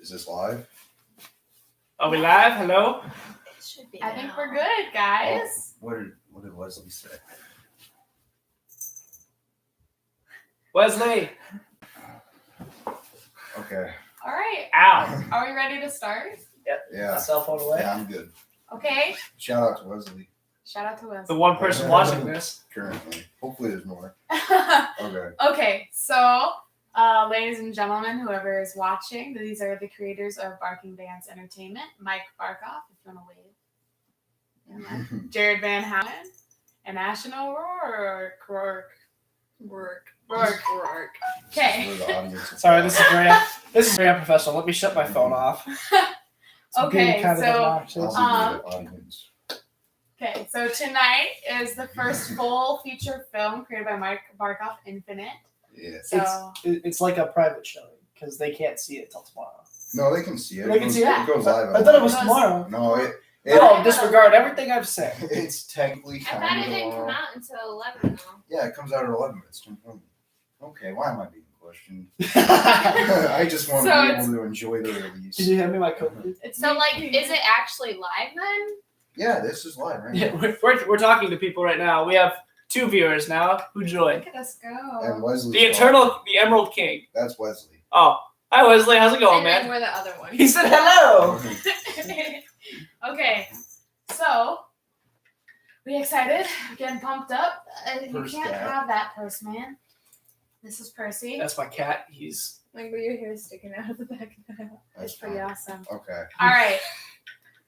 Is this live? Are we live? Hello? It should be. I think we're good, guys. What did Wesley say? Wesley! Okay. All right. Ow! Are we ready to start? Yeah. Cell phone away. Yeah, I'm good. Okay. Shout out to Wesley Shout out to us. The one person watching this. currently. Hopefully there's more. Okay. Okay, so, ladies and gentlemen, whoever is watching, these are the creators of Barking Dance Entertainment. Mike Barkoff, if you want to wave. And then Jared Van Houten and Ashton O'Rourke. Rourke. Okay. We're the audience. Sorry, this is very unprofessional. Let me shut my phone off. It's Okay, being kind of so, obnoxious. I'll be the audience. Okay, so tonight is the first full feature film created by Mike Barkoff, Infinite. Yeah. So, It's like a private showing because they can't see it till tomorrow. No, they can see it. They can see it? It goes live. I thought it was It was- tomorrow. No, it No, disregard everything I've said. it's technically I thought kind it of didn't come tomorrow. out until 11 though. Yeah, it comes out at 11. It's 10:20. Okay, why am I being questioned? Can I just want So to be it's- able to enjoy the release. you hand me my coat, please? it's So like, is it actually live then? Yeah, this is live, right? Yeah, we're talking to people right now. We have 2 viewers now who joined. Look at us And go. Wesley. The Emerald King. That's Wesley. Oh, hi Wesley. How's it going, and then man? we're the other one. He said hello. Okay, so we excited? Getting pumped up? You First can't cat. have that, Purse Man. This is Percy. That's my cat. He's Like, but your hair's sticking out of the back of the head. That's It's pretty fine. awesome. Okay. All right.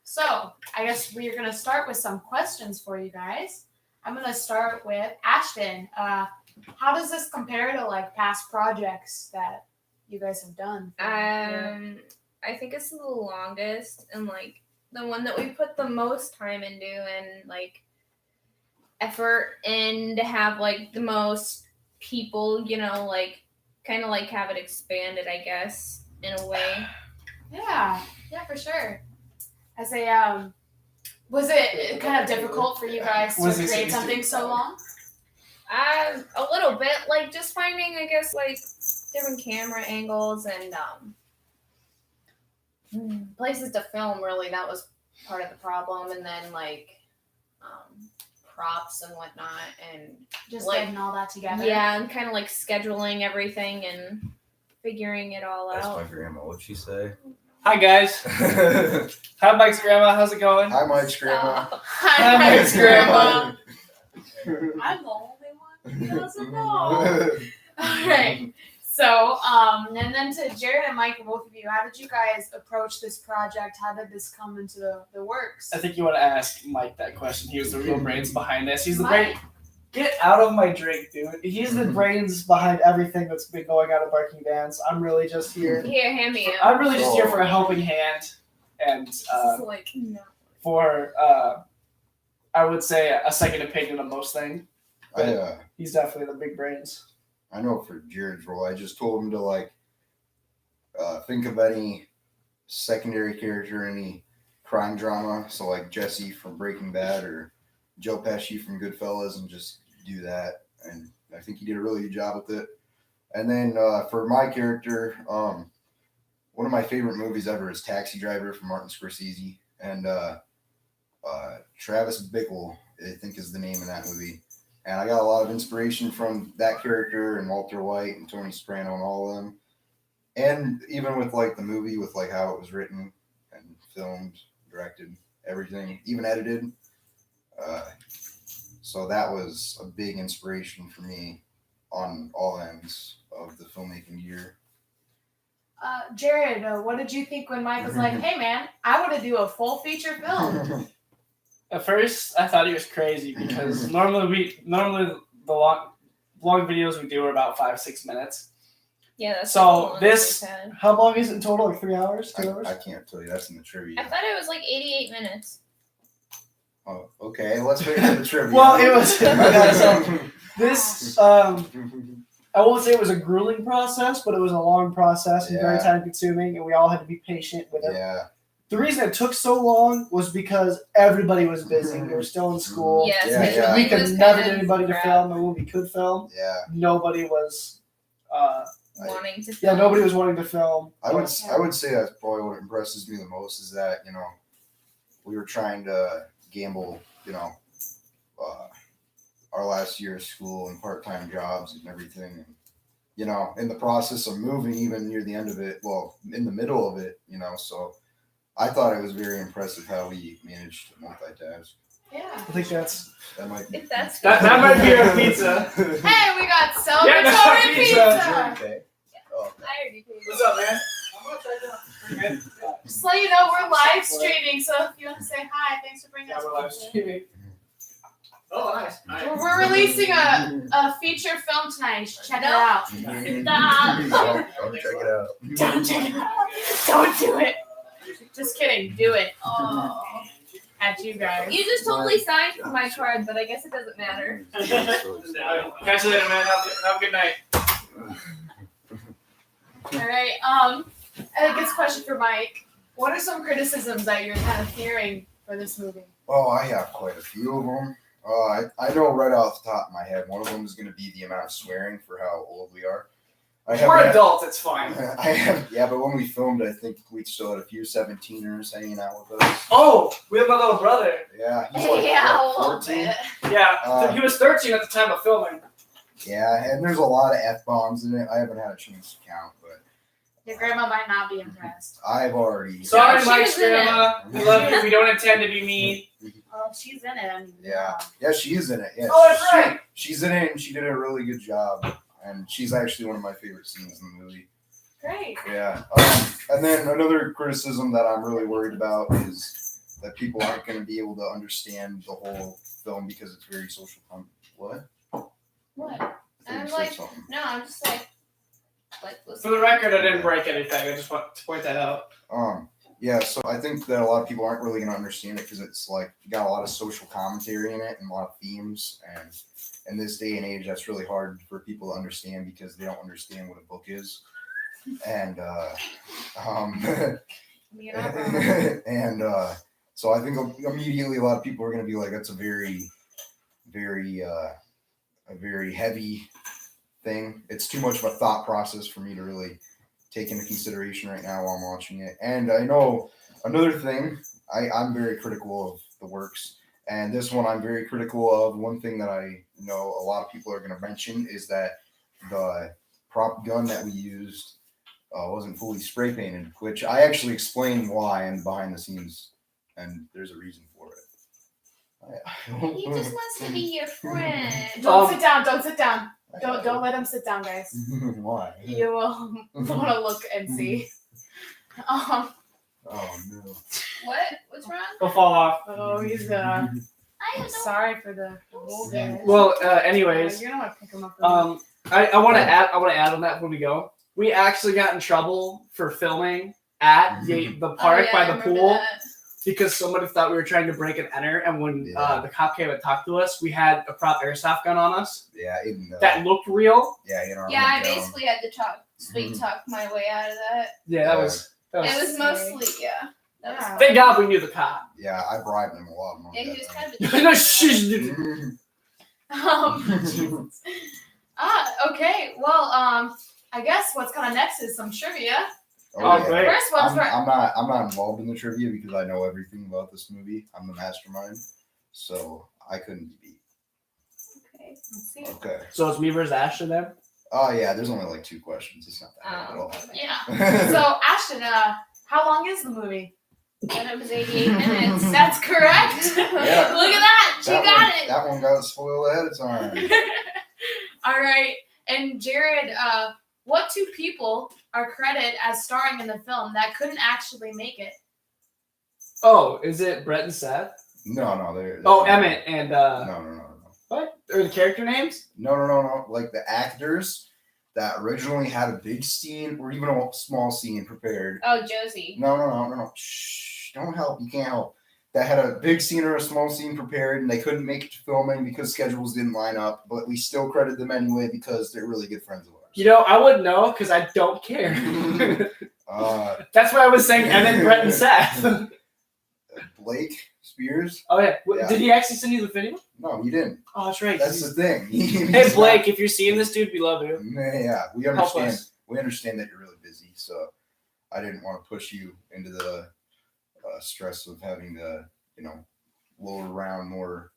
So I guess we're gonna start with some questions for you guys. I'm gonna start with Ashton. How does this compare to like past projects that you guys have done? I think it's the longest and like the one that we put the most time into and like effort in to have like the most people, you know, like kind of like have it expanded, I guess, in a way. Yeah, for sure. As a was it kind of difficult for you guys to Was it create easy? something so long? A little bit, like just finding, I guess, like different camera angles and places to film. Really, that was part of the problem, and then like props and whatnot, and Just like, getting all that together. yeah, and kind of like scheduling everything and figuring it all That's out. my grandma. What'd she say? hi guys. Hi Mike's grandma. How's it going? Hi, Mike's grandma. Hi, Mike's grandma. I'm the only one who doesn't know. All right. So, and then to Jared and Mike, both of you, how did you guys approach this project? How did this come into the works? I think you want to ask Mike that question. He was the real brains behind this. He's the Mike. brain. Get out of my drink, dude. He's the brains behind everything that's been going on at Barking Dance. I'm really just here. Here, hand me up. I'm really just here for a helping hand and This is like no. for I would say a second opinion on most things. He's definitely the big brains. I know for Jared's role, I just told him to like think of any secondary character, any crime drama. So like Jesse from Breaking Bad or Joe Pesci from Goodfellas, and just do that. And I think he did a really good job with it. And then for my character, one of my favorite movies ever is Taxi Driver from Martin Scorsese, and Travis Bickle, I think, is the name of that movie. And I got a lot of inspiration from that character and Walter White and Tony Soprano and all of them. And even with like the movie, with like how it was written and filmed, directed, everything, even edited. So that was a big inspiration for me on all ends of the filmmaking year. Jared, what did you think when Mike was like, "Hey, man, I want to do a full feature film"? At first, I thought he was crazy because normally the long videos we do are about 5-6 minutes. Yeah, that's So the longest this- we've had. How long is it in total? Like 3 hours? 2 hours? I can't tell you. That's in the I trivia. thought it was like 88 minutes. Oh, okay. Let's wait for the trivia. Well, it was. This I won't say it was a grueling process, but it was a long process and very Yeah. time consuming, and we all had to be patient with it. Yeah. The reason it took so long was because everybody was busy. We were still in school. Yes, Yeah, yeah. We it could was never kind get of anybody to crap. film, and when we could film, Yeah. nobody was wanting to. Yeah, film. nobody was wanting to film. I would say that's probably what impresses me the most is that we were trying to gamble our last year of school and part-time jobs and everything, and in the process of moving, even near the end of it, well, in the middle of it, so I thought it was very impressive how we managed to multitask. Yeah. I think that might be If that's that might be our pizza. Hey, we got Yeah, that's our celebratory pizza. pizza. Okay. Oh, I already paid. What's up, man? I'm gonna try that. Pretty good. Just to let you know, we're live streaming, so if you want to say hi, thanks for bringing Yeah, us we're live pizza. streaming. Oh, nice. We're releasing a feature film tonight. You should check it out. Stop. I'll check it out. Don't check it out. Don't do it. Just kidding. Do it. Oh. At you guys. You just totally signed for my card, but I guess it doesn't matter. Catch you later, man. Have a good night. All right. I think it's a question for Mike. What are some criticisms that you're kind of hearing for this movie? Oh, I have quite a few of them. I know right off the top of my head, one of them is going to be the amount of swearing for how old we are. We're adults. It's fine. But when we filmed, I think we still had a few 17ers hanging out with us. Oh, we have my little brother. Yeah, he's like Yeah, a what, little 14. bit. Yeah, he was 13 at the time of filming. Yeah, and there's a lot of F-bombs in it. I haven't had a chance to count, but Your grandma might not be impressed. I've already. Sorry, she Mike's was in it. grandma. We love you. We don't intend to be mean. Oh, she's in it. I mean, Yeah, she is in it. Yeah, Oh, that's right. She's in it, and she did a really good job. And she's actually one of my favorite scenes in the movie. Great. Yeah. And then another criticism that I'm really worried about is that people aren't going to be able to understand the whole film because it's very social. What? What? I think I'm you said like- something. No, I'm just like listen. For the record, I didn't break anything. I just want to point that out. Yeah, so I think that a lot of people aren't really going to understand it because it's like you got a lot of social commentary in it and a lot of themes, and in this day and age, that's really hard for people to understand because they don't understand what a book is, and You're not wrong. and so I think immediately a lot of people are going to be like, that's a very, very, a very heavy thing. It's too much of a thought process for me to really take into consideration right now while I'm watching it. And I know another thing, I'm very critical of the works, and this one I'm very critical of. One thing that I know a lot of people are going to mention is that the prop gun that we used wasn't fully spray painted, which I actually explained why and behind the scenes, and there's a reason for it. He just wants to be your friend. Don't sit down. Don't sit down. Don't let him sit down, guys. Why? You will want to look and see. Oh no. What? What's wrong? Go fall off. Oh, he's gonna. I I'm don't know. sorry for the wool, guys. Well, anyways, You're gonna want to pick him up. I want to add on that before we go. We actually got in trouble for filming at the park Oh, yeah, by I the remember pool that. because somebody thought we were trying to break and enter, and when Yeah. the cop came and talked to us, we had a prop airsoft gun on us Yeah, even that looked real. Yeah, I basically had to sweet talk my way out of that. Yeah, that was. It was mostly Yeah. Thank God we knew the cop. Yeah, I bribed him a lot of money. Yeah, he was kind of No, a shh. Mhm. Jesus. Okay. Well, I guess what's coming next is some trivia. Oh, great. First one's for I'm not involved in the trivia because I know everything about this movie. I'm the mastermind, so I couldn't be beat. Okay. Let's see. Okay. So it's me versus Ashton then? Oh yeah, there's only like 2 questions. It's not that hard at all. Yeah. So Ashton, how long is the movie? And it was 88 minutes. That's correct. Yeah. Look at that. She got it. That one got spoiled ahead of time. All right. And Jared, what 2 people are credited as starring in the film that couldn't actually make it? Oh, is it Brett and Seth? No, they're Oh, Emmett and No. what? Or the character names? No. Like the actors that originally had a big scene or even a small scene prepared. Oh, Josie. No. Shh, don't help. You can't help. That had a big scene or a small scene prepared, and they couldn't make it to filming because schedules didn't line up. But we still credit them anyway because they're really good friends of ours. You know, I wouldn't know because I don't care. That's why I was saying Emmett, Brett, and Seth. Blake Spears? Oh yeah. Yeah. Did he actually send you the video? No, he didn't. Oh, that's right. That's the thing. Hey Blake, if you're seeing this, dude, we love you. Yeah, we Help understand. us. we understand that you're really busy, so I didn't want to push you into the stress of having to, load around more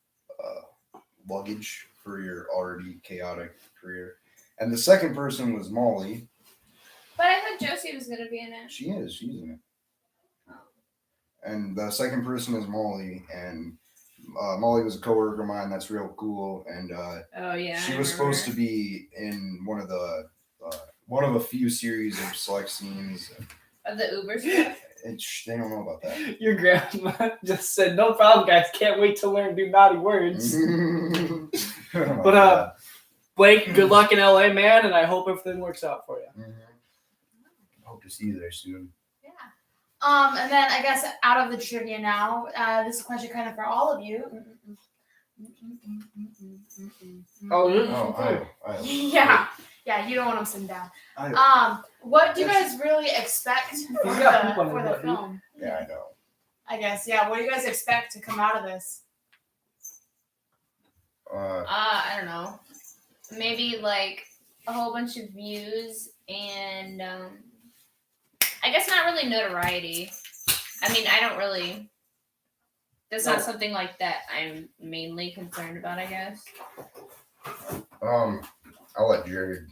luggage for your already chaotic career. And the second person was Molly. But I thought Josie was gonna be in it. She's in it. And the second person is Molly, and Molly was a coworker of mine. That's real cool. And Oh yeah. she was supposed to be in one of a few series of select scenes. of the Uber stuff. They don't know about that. Your grandma just said, "No problem, guys. Can't wait to learn do naughty words." Oh, But Blake, good luck in LA, man, and I hope everything works out for you. Hope to see you there soon. Yeah. And then I guess out of the trivia now, this is a question kind of for all of you. Yeah. Yeah, you don't want them sitting down. What do you guys really expect for the film? Yeah, I know. I guess, yeah. What do you guys expect to come out of this? I don't know. Maybe like a whole bunch of views and I guess not really notoriety. I mean, I don't really. That's not something like that I'm mainly concerned about, I guess. I'll let Jared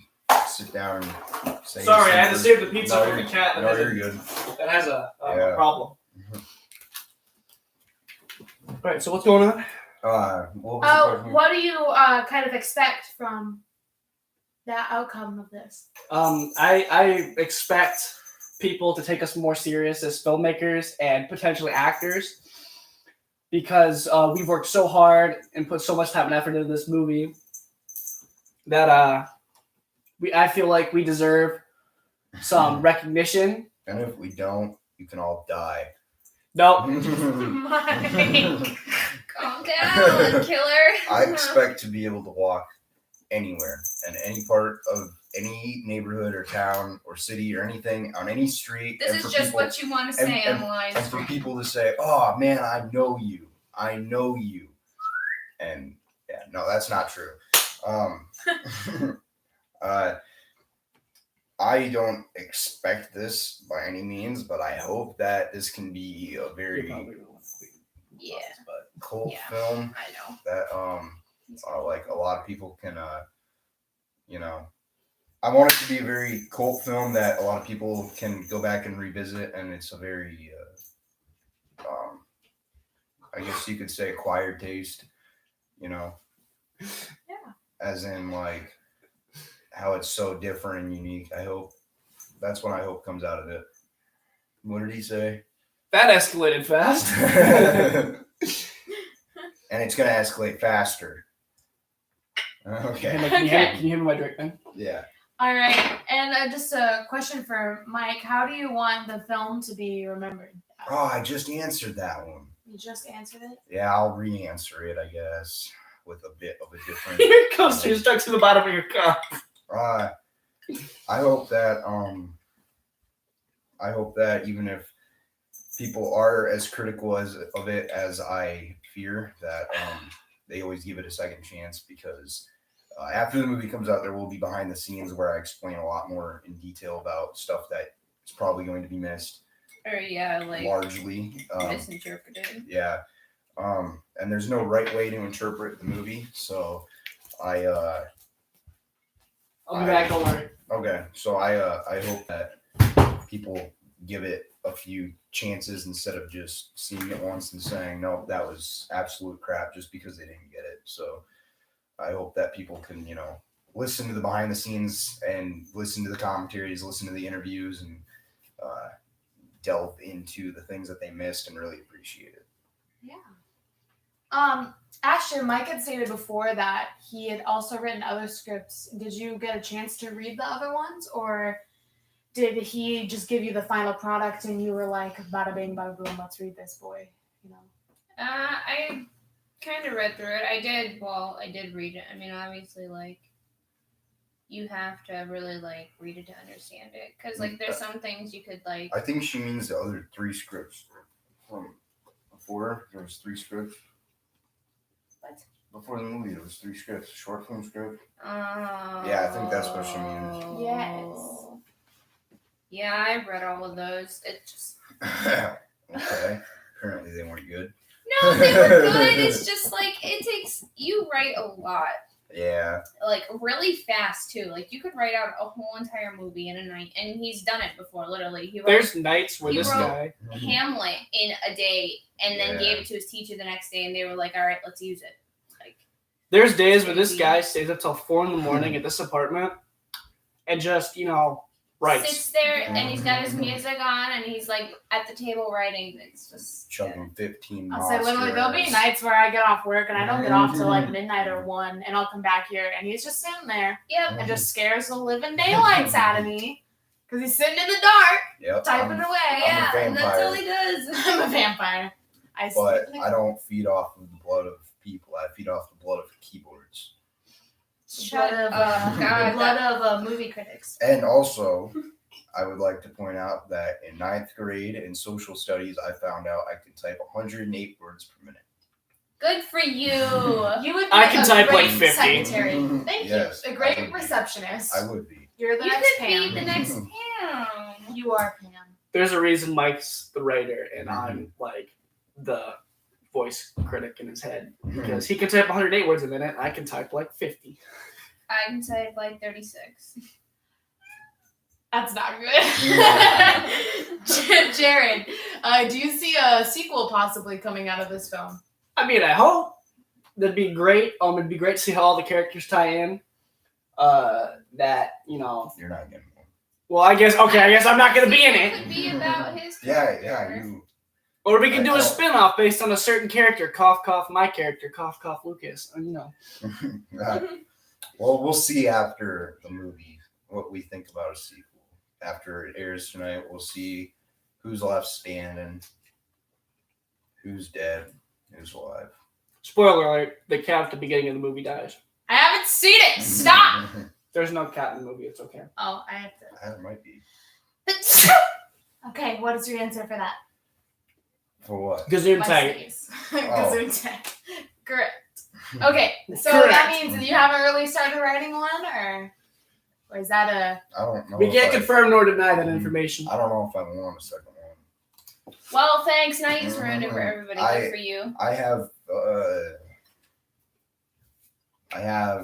sit down and say. Sorry, I had to save the pizza No, for the cat that, No, has, you're a, good. that has a Yeah. problem. All right, so what's going on? What was the question? What do you kind of expect from the outcome of this? I expect people to take us more serious as filmmakers and potentially actors because we've worked so hard and put so much time and effort into this movie that I feel like we deserve some recognition. And if we don't, you can all die. No, Mike. Calm down, killer. I expect to be able to walk anywhere in any part of any neighborhood or town or city or anything on any street. This and is for just people, what you want to say and- on live and for stream. people to say, "Oh man, I know you," and yeah, no, that's not true. I don't expect this by any means, but I hope that this can be a very Yeah, cult Yeah. film I know. that like a lot of people can I want it to be a very cult film that a lot of people can go back and revisit, and it's a very I guess you could say acquired taste, Yeah. as in like how it's so different and unique. I hope that's what I hope comes out of it. What did he say? that escalated fast. And it's gonna escalate faster. Okay. Can you hear me my drink thing? Yeah. All right, and just a question for Mike: how do you want the film to be remembered? Oh, I just answered that one. You just answered it. Yeah, I'll re-answer it, I guess, with a bit of a different. Here it comes to stuck to the bottom of your cup. I hope that even if people are as critical of it as I fear, that they always give it a second chance, because after the movie comes out, there will be behind the scenes where I explain a lot more in detail about stuff that is probably going to be missed. Or yeah, like Largely. misinterpreted. Yeah. And there's no right way to interpret the movie, so I'll be back, don't worry. Okay, so I hope that people give it a few chances instead of just seeing it once and saying, no, that was absolute crap just because they didn't get it. So I hope that people can, listen to the behind the scenes and listen to the commentaries, listen to the interviews, and delve into the things that they missed and really appreciate it. Yeah. Ashton, Mike had stated before that he had also written other scripts. Did you get a chance to read the other ones, or did he just give you the final product and you were like, bada bing, bada boom, let's read this, boy? I kind of read through it. I did read it. I mean, obviously, like, you have to really, like, read it to understand it. Because, like, there's some things you could, like... I think she means the other 3 scripts from before. There was 3 scripts. What? Before the movie, there was 3 scripts. Short film script. Oh. Yeah, I think that's what she means. Yes. Yeah, I read all of those. It just Okay. Apparently they weren't good. no, they were good. It's just like you write a lot, Yeah. like really fast too. Like you could write out a whole entire movie in a night, and he's done it before. Literally, he wrote There's nights where You this wrote- guy. Hamlet in a day, and then Yeah. gave it to his teacher the next day, and they were like, "All right, let's use it." Like There's days where this Crazy. guy stays up till 4 a.m. at this apartment and just writes. sits there, and he's got his music on, and he's like at the table writing. It's just Chugging 15 I'll say literally there'll be monsters. nights where I get off work and I don't get off till like midnight or 1, and I'll come back here and he's just sitting there Yep. and just scares the living daylights out of me because he's sitting in the dark Yep. typing away. Yeah, and that's all he does. I'm a vampire. I But sleep in I don't feed off of the blood of people. I feed off the blood of keyboards. Shut blood of, up, God, the blood of movie critics. And also, I would like to point out that in 9th grade in social studies, I found out I could type 108 words per minute. Good for you. You would be I can a type, great like, 50. secretary. Thank Yes, you. A I great would be. receptionist. I would be. You're the You next could Pam. be the next Pam. You are Pam. There's a reason Mike's the writer and Mm-hmm. I'm like the voice critic in his head because he can type 108 words a minute. I can type like 50. I can type like 36. That's not good. Jared, do you see a sequel possibly coming out of this film? I mean, I hope that'd be great. It'd be great to see how all the characters tie in. You're not getting one. Well, I guess I'm not gonna be in It it. could be about his. Yeah, you. Or we can do I a don't- spin-off based on a certain character. Cough, cough, my character. Cough, cough, Lucas. Well, we'll see after the movie what we think about a sequel. After it airs tonight, we'll see who's left standing, who's dead, who's alive. Spoiler alert: the cat at the beginning of the movie dies. I haven't seen it. Stop. There's no cat in the movie. It's okay. Oh, I have to. That might be. Okay, what is your answer for that? For what? Gazoon My tag. sneeze. Oh. Gesundheit. Correct. Okay, so that Correct. means you haven't really started writing one, or is that a? I don't know. We if can't I- confirm nor deny that information. I don't know if I want a second one. Well, thanks. Now you just ruined it for everybody. Good for you. I have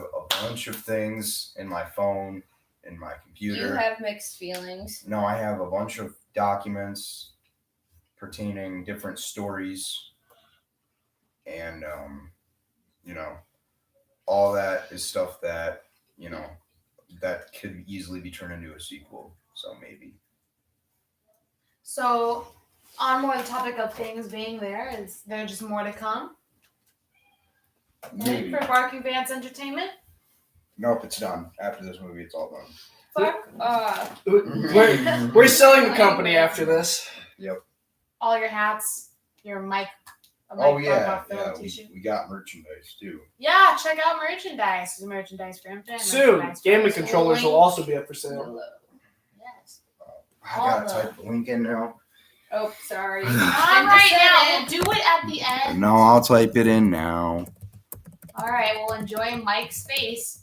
a bunch of things in my phone, in my computer. You have mixed feelings. No, I have a bunch of documents pertaining different stories, and all that is stuff that that could easily be turned into a sequel. So maybe. So, on more the topic of things being there, is there just more to come Maybe. for Barking Vance Entertainment? Nope, it's done. After this movie, it's all done. Fuck off. We're selling the company after this. All your hats, your mic. A Oh mic yeah, Barkoff film yeah. t-shirt. We got merchandise too. Yeah, check out merchandise. There's merchandise for Hampton. Soon, merchandise for gaming us. controllers will also be up for sale. Yes. I gotta type the link in now. Oh, sorry. All I right, just now said we'll do it at the end. No, I'll type it in now. All right, we'll enjoy Mike's face.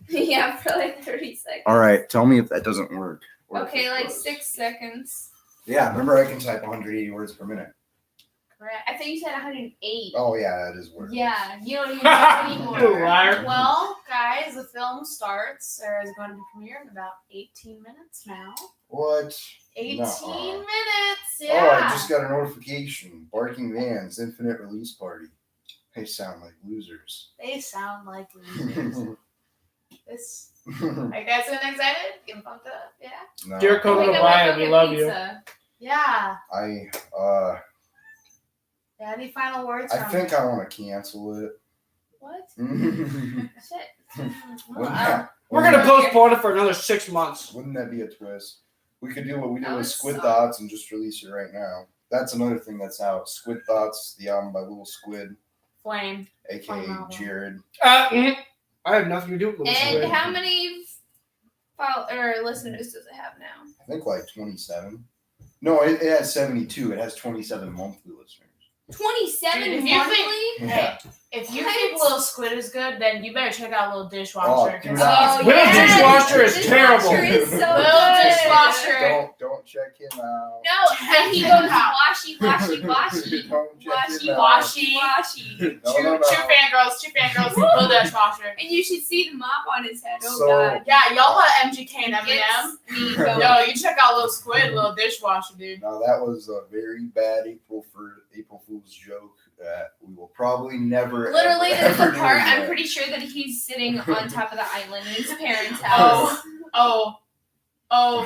it. Yeah, for like 30 seconds. All right, tell me if that doesn't work. or if Okay, it like does. 6 seconds. Yeah, remember I can type 180 words per minute. Correct. I think you said 108. Oh yeah, that is words. Yeah, you don't even know anymore. You liar. Well, guys, the film starts, or is going to be premiered in about 18 minutes now. What? 18 Nuh-uh. minutes, Oh, yeah. I just got a notification. Barking Vans Infinite Release Party. They sound like losers. They sound like losers. This. Are you guys getting excited? Getting pumped up? Yeah. No, Dear Conan Think I O'Brien, might we go love get you. pizza. Yeah. I Any final words? I from think I want to cancel it. What? Wouldn't Shit. that- We're gonna postpone it for another 6 months. Wouldn't that be a twist? We could do what we did That with would Squid suck. Thoughts and just release it right now. That's another thing that's out. Squid Thoughts, the album by Little Squid, Flame. aka Fun album. Jared. I have nothing to do with this. And how many listeners does it have now? I think like 27. No, it has 72. It has 27 monthly listeners. 27 Dude, if you monthly? think- Yeah. If you What? think Little Squid is good, then you better check out Little Oh, Dishwasher. do 'cause not. he's- Little Dishwasher is terrible. Is so Little good. Dishwasher. Don't check him out. No, and he goes washy, washy, washy. Don't check Washy, him out. washy, washy. No, True no, no. fangirls, Little Dishwasher. And you should see the mop on his head. Oh So- god. Yeah, y'all put MGK and Gets Eminem. me going. Yo, you check out Little Squid, Little Dishwasher, dude. Now that was a very bad April Fool's joke that we will probably never. Literally, ever, there's ever a do part. I'm again. pretty sure that he's sitting on top of the island in his parents' house. Oh. All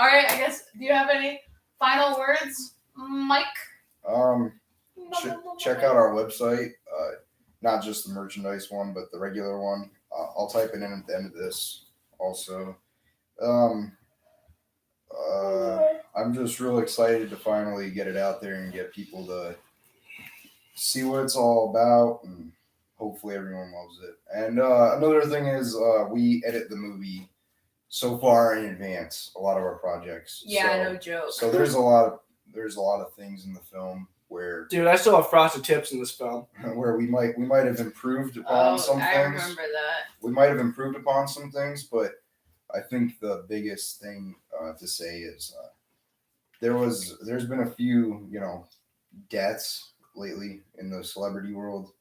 right, I guess. Do you have any final words, Mike? Check out our website. Not just the merchandise one, but the regular one. I'll type it in at the end of this. Also, I'm just real excited to finally get it out there and get people to see what it's all about, and hopefully everyone loves it. And another thing is, we edit the movie so far in advance. A lot of our projects. Yeah, So- no joke. So there's a lot of things in the film where Dude, I still have frosted tips in this film. we might have improved upon some I things. remember that. We might have improved upon some things, but I think the biggest thing to say is there's been a few deaths lately in the celebrity world,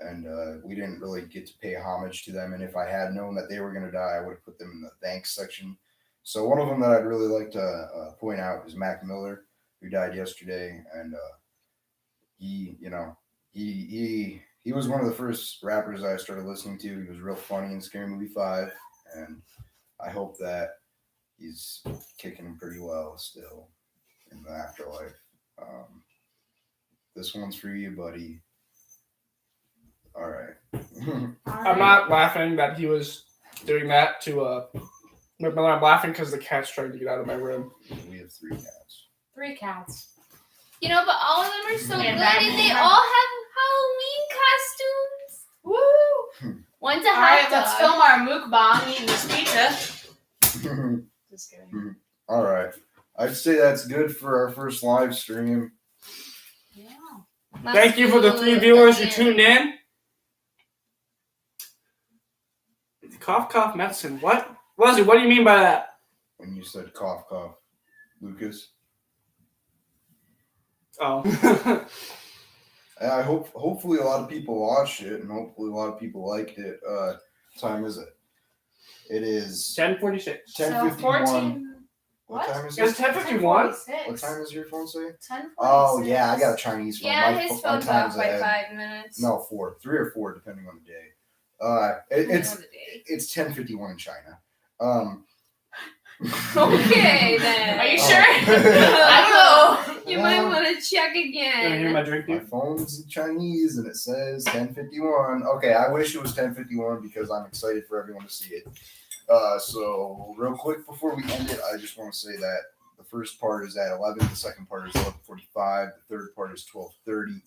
and we didn't really get to pay homage to them. And if I had known that they were going to die, I would have put them in the thanks section. So one of them that I'd really like to point out is Mac Miller, who died yesterday, and he was one of the first rappers I started listening to. He was real funny in Scary Movie 5, and I hope that he's kicking pretty well still in the afterlife. This one's for you, buddy. All right. I'm not laughing that he was doing that to I'm laughing because the cat's trying to get out of my room. We have 3 cats. 3 cats. But all of them are so Yeah, good, that- and they all have Halloween costumes. Woo! One's a All hot right, dog. let's film our mukbang eating this pizza. Just kidding. All right. I'd say that's good for our first live stream. Yeah. Let's Thank you for the do 3 it viewers who again. tuned in. Cough medicine. What? Leslie, what do you mean by that? When you said cough, Lucas. Oh. I hopefully a lot of people watched it, and hopefully a lot of people liked it. What time is it? It is 10:46. 10:51. 14. What What? time is It's it? 10:51. What time does your phone say? 10:46. Oh yeah, I got a Chinese phone. Yeah, My his my phone's time's off by ahead. 5 minutes. No, 4, 3 or 4, depending on the day. It's 10:51 in China. Okay then. Are you Oh. sure? I don't know. You might Well, want to check You wanna hear again. my drink, My dude? phone's in Chinese and it says 10:51. Okay, I wish it was 10:51 because I'm excited for everyone to see it. So real quick before we end it, I just want to say that the first part is at 11, the second part is 11:45, the third part is 12:30,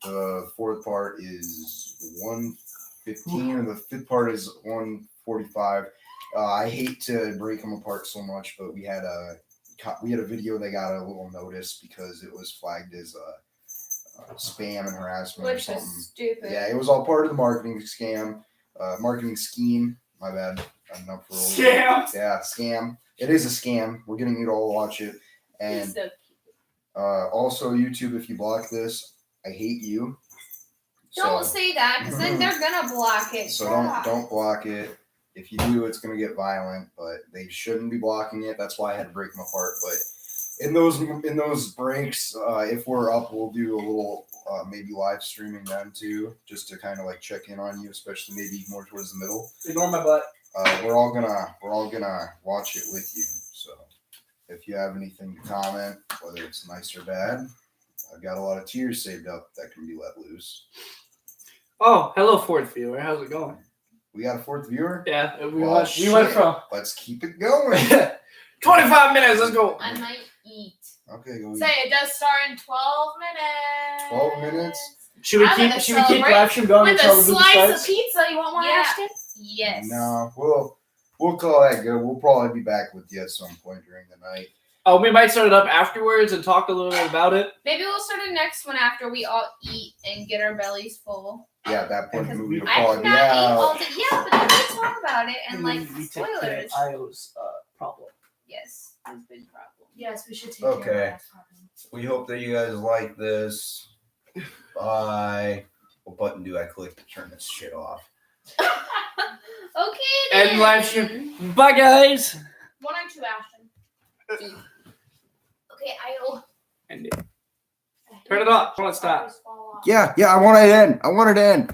the fourth part is 1:15, and the fifth part is 1:45. I hate to break them apart so much, but we had a video that got a little notice because it was flagged as spam and harassment or Which something. is stupid. Yeah, it was all part of the marketing scheme. My bad. I'm up for a little Scam. Yeah, scam. It is a scam. We're getting you to all watch it. And So also YouTube, if you block this, I hate you. don't say that because then they're gonna block it. So Stop. don't block it. If you do, it's gonna get violent, but they shouldn't be blocking it. That's why I had to break them apart. But in those breaks, if we're up, we'll do a little maybe live streaming then too, just to kind of like check in on you, especially maybe more towards the middle. Ignore my butt. We're all gonna watch it with you. So if you have anything to comment, whether it's nice or bad, I've got a lot of tears saved up that can be let loose. Oh, hello, fourth viewer. How's it going? We got a 4th viewer. Yeah, we Well, went shit. from Let's keep it going. 25 minutes. Let's go. I might eat. Okay, go. Say it does start in 12 minutes. 12 minutes? Should we I'm keep gonna live celebrate stream going With until a the movie slice of starts? pizza, you want one, Yeah. Ashton? Yes. No, we'll call that good. We'll probably be back with you at some point during the night. We might start it up afterwards and talk a little bit about it. Maybe we'll start the next one after we all eat and get our bellies full. Yeah, at that point the movie will I probably cannot be eat all out. day. Yeah, but then we talk about it and like then we take care spoilers. of Io's problem. Yes, that's a big problem. Yes, we should take Okay. care of that problem. We hope that you guys like this. Bye. What button do I click to turn this shit off? Okay. End then. live stream. Bye, guys. 1 or 2, Ashton? Okay, I'll. End it. Turn it off. I want to stop. Yeah, I want it in. I want it in.